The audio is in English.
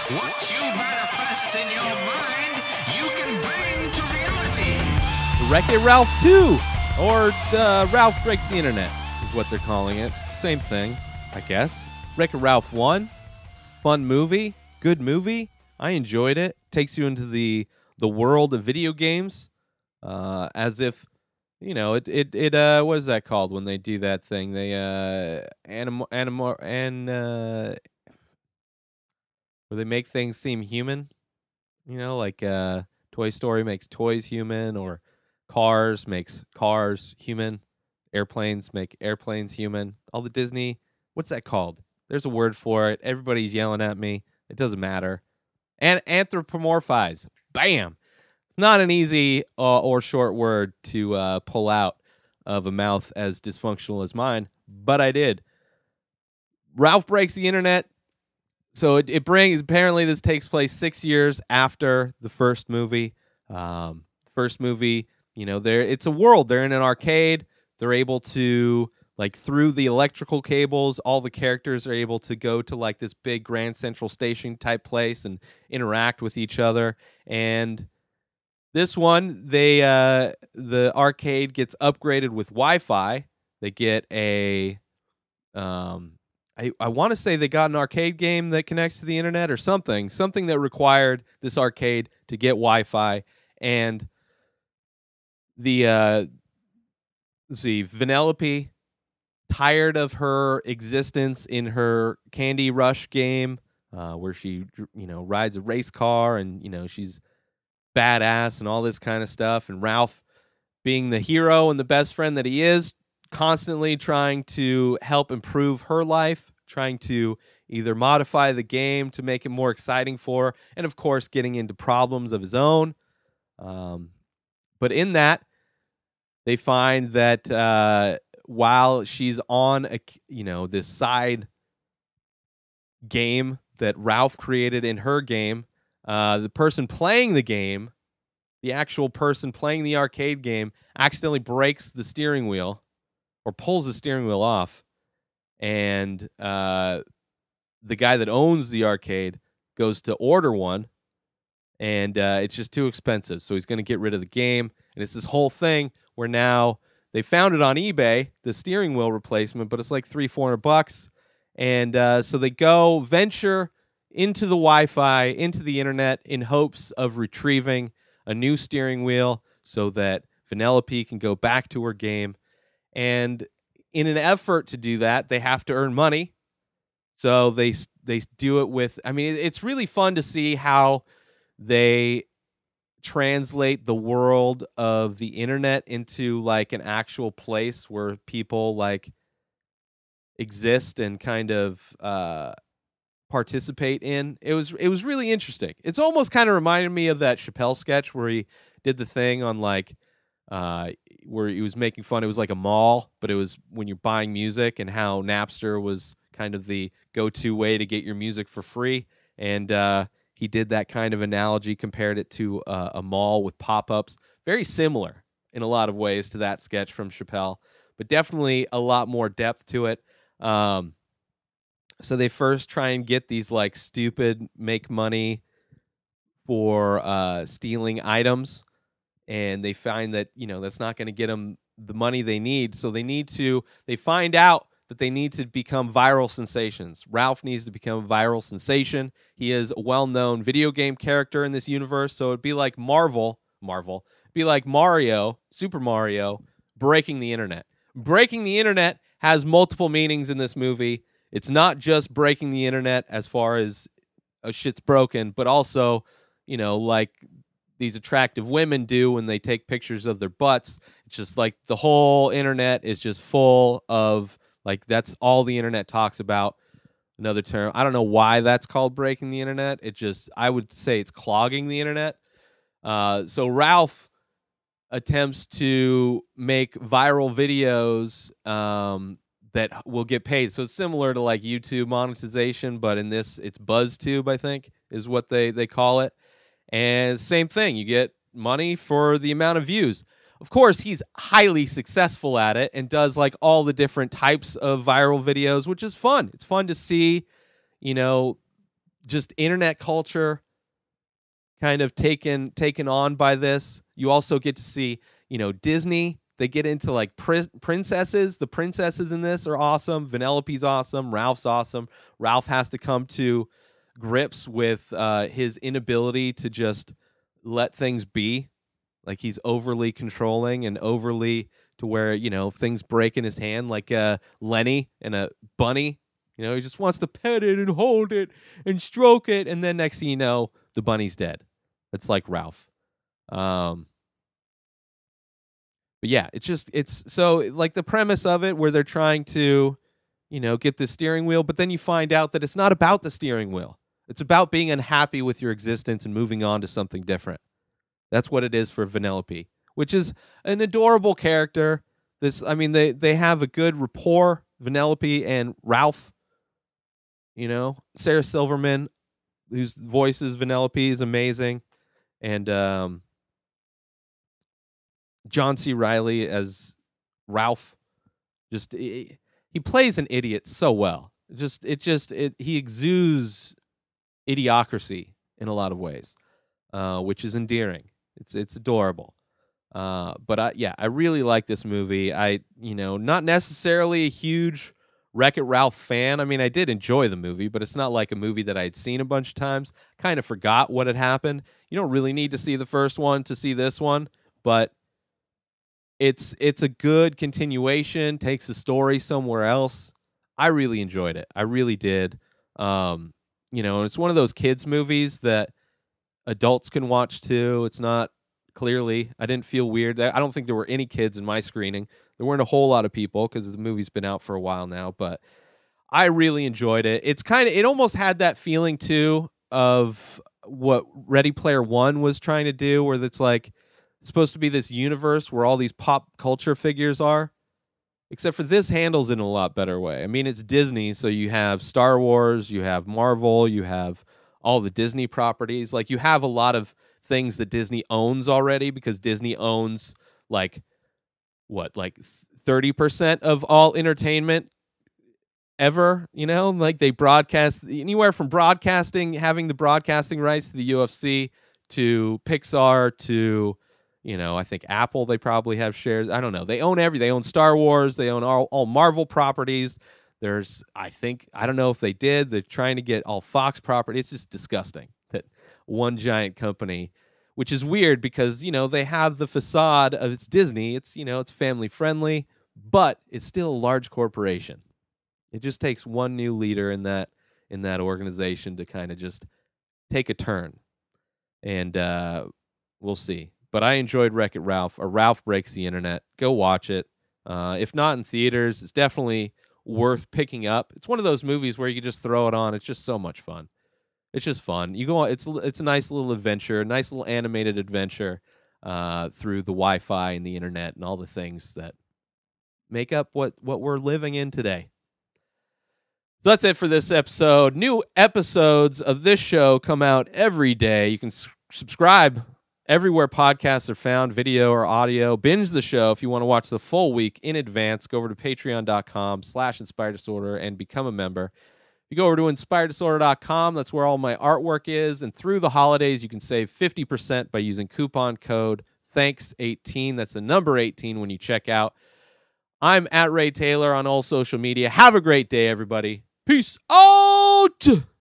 What you manifest in your mind, you can bring to reality. Wreck-It Ralph 2, or Ralph Breaks the Internet is what they're calling it. Same thing, I guess. Wreck-It Ralph 1, fun movie, good movie. I enjoyed it. Takes you into the world of video games, as if, you know, what is that called when they do that thing? They where they make things seem human. You know, like Toy Story makes toys human, or Cars makes cars human. Airplanes make airplanes human. All the Disney, what's that called? There's a word for it. Everybody's yelling at me. It doesn't matter. And anthropomorphize. Bam. It's not an easy or short word to pull out of a mouth as dysfunctional as mine, but I did. Ralph Breaks the Internet. So it brings, apparently this takes place 6 years after the first movie. First movie, you know, it's a world. They're in an arcade. They're able to, like, through the electrical cables, all the characters are able to go to, like, this big Grand Central Station type place and interact with each other. And this one, the arcade gets upgraded with Wi-Fi. They get a I want to say they got an arcade game that connects to the internet or something that required this arcade to get Wi-Fi. And the let's see, Vanellope, tired of her existence in her Candy Rush game, where she, you know, rides a race car and, you know, she's badass and all this kind of stuff. And Ralph, being the hero and the best friend that he is, constantly trying to help improve her life, trying to either modify the game to make it more exciting for her, and of course getting into problems of his own. But in that, they find that while she's on this side game that Ralph created in her game, the person playing the game, the actual person playing the arcade game, accidentally breaks the steering wheel or pulls the steering wheel off, and the guy that owns the arcade goes to order one, and it's just too expensive, so he's going to get rid of the game. And it's this whole thing where now they found it on eBay, the steering wheel replacement, but it's like $300-400, and so they go venture into the Wi-Fi, into the internet, in hopes of retrieving a new steering wheel so that Vanellope can go back to her game. And in an effort to do that, they have to earn money. So they do it with, I mean, it's really fun to see how they translate the world of the internet into like an actual place where people like exist and kind of participate in. It was really interesting. It's almost kind of reminded me of that Chappelle sketch where he did the thing on like where he was making fun. It was like a mall, but it was when you're buying music, and how Napster was kind of the go-to way to get your music for free. And he did that kind of analogy, compared it to a mall with pop-ups. Very similar in a lot of ways to that sketch from Chappelle, but definitely a lot more depth to it. So they first try and get these like stupid make money for stealing items, and they find that, you know, that's not going to get them the money they need. So they find out that they need to become viral sensations. Ralph needs to become a viral sensation. He is a well-known video game character in this universe, so it'd be like it'd be like Mario, Super Mario, breaking the internet. Breaking the internet has multiple meanings in this movie. It's not just breaking the internet as far as shit's broken, but also, you know, like these attractive women do when they take pictures of their butts. It's just like the whole internet is just full of, like, that's all the internet talks about. Another term, I don't know why that's called breaking the internet. I would say it's clogging the internet. So Ralph attempts to make viral videos that will get paid. So it's similar to like YouTube monetization, but in this, it's BuzzTube, I think, is what they call it. And same thing, you get money for the amount of views. Of course, he's highly successful at it and does like all the different types of viral videos, which is fun. It's fun to see, you know, just internet culture kind of taken on by this. You also get to see, Disney. They get into like princesses. The princesses in this are awesome. Vanellope's awesome. Ralph's awesome. Ralph has to come to grips with his inability to just let things be. Like he's overly controlling and overly to where, things break in his hand, like Lenny and a bunny. He just wants to pet it and hold it and stroke it. And then next thing you know, the bunny's dead. It's like Ralph. But yeah, it's so like the premise of it where they're trying to, get the steering wheel. But then you find out that it's not about the steering wheel. It's about being unhappy with your existence and moving on to something different. That's what it is for Vanellope, which is an adorable character. They have a good rapport, Vanellope and Ralph. Sarah Silverman, whose voices Vanellope, is amazing. And John C. Reilly as Ralph, he plays an idiot so well. He exudes idiocracy in a lot of ways, which is endearing. It's adorable. But I really like this movie. Not necessarily a huge Wreck-It Ralph fan. I mean, I did enjoy the movie, but it's not like a movie that I'd seen a bunch of times. Kind of forgot what had happened. You don't really need to see the first one to see this one, but it's a good continuation, takes the story somewhere else. I really enjoyed it. I really did. It's one of those kids movies that adults can watch too. It's not clearly, I didn't feel weird. I don't think there were any kids in my screening. There weren't a whole lot of people because the movie's been out for a while now, but I really enjoyed it. It almost had that feeling too of what Ready Player One was trying to do, where it's like it's supposed to be this universe where all these pop culture figures are. Except for this handles it in a lot better way. I mean, it's Disney, so you have Star Wars, you have Marvel, you have all the Disney properties. Like, you have a lot of things that Disney owns already, because Disney owns, like 30% of all entertainment ever, Like, they broadcast anywhere from having the broadcasting rights to the UFC, to Pixar, to I think Apple, they probably have shares. I don't know. They own everything. They own Star Wars. They own all Marvel properties. I don't know if they did. They're trying to get all Fox property. It's just disgusting that one giant company, which is weird because, they have the facade of it's Disney. It's, it's family friendly, but it's still a large corporation. It just takes one new leader in that organization to kind of just take a turn. And we'll see. But I enjoyed Wreck-It Ralph, or Ralph Breaks the Internet. Go watch it. If not in theaters, it's definitely worth picking up. It's one of those movies where you can just throw it on. It's just so much fun. It's just fun. You go on, it's a nice little adventure, a nice little animated adventure through the Wi-Fi and the internet and all the things that make up what we're living in today. So that's it for this episode. New episodes of this show come out every day. You can subscribe everywhere podcasts are found, video or audio. Binge the show if you want to watch the full week in advance. Go over to patreon.com/inspireddisorder and become a member. If you go over to inspireddisorder.com, that's where all my artwork is. And through the holidays, you can save 50% by using coupon code THANKS18. That's the number 18 when you check out. I'm at Ray Taylor on all social media. Have a great day, everybody. Peace out!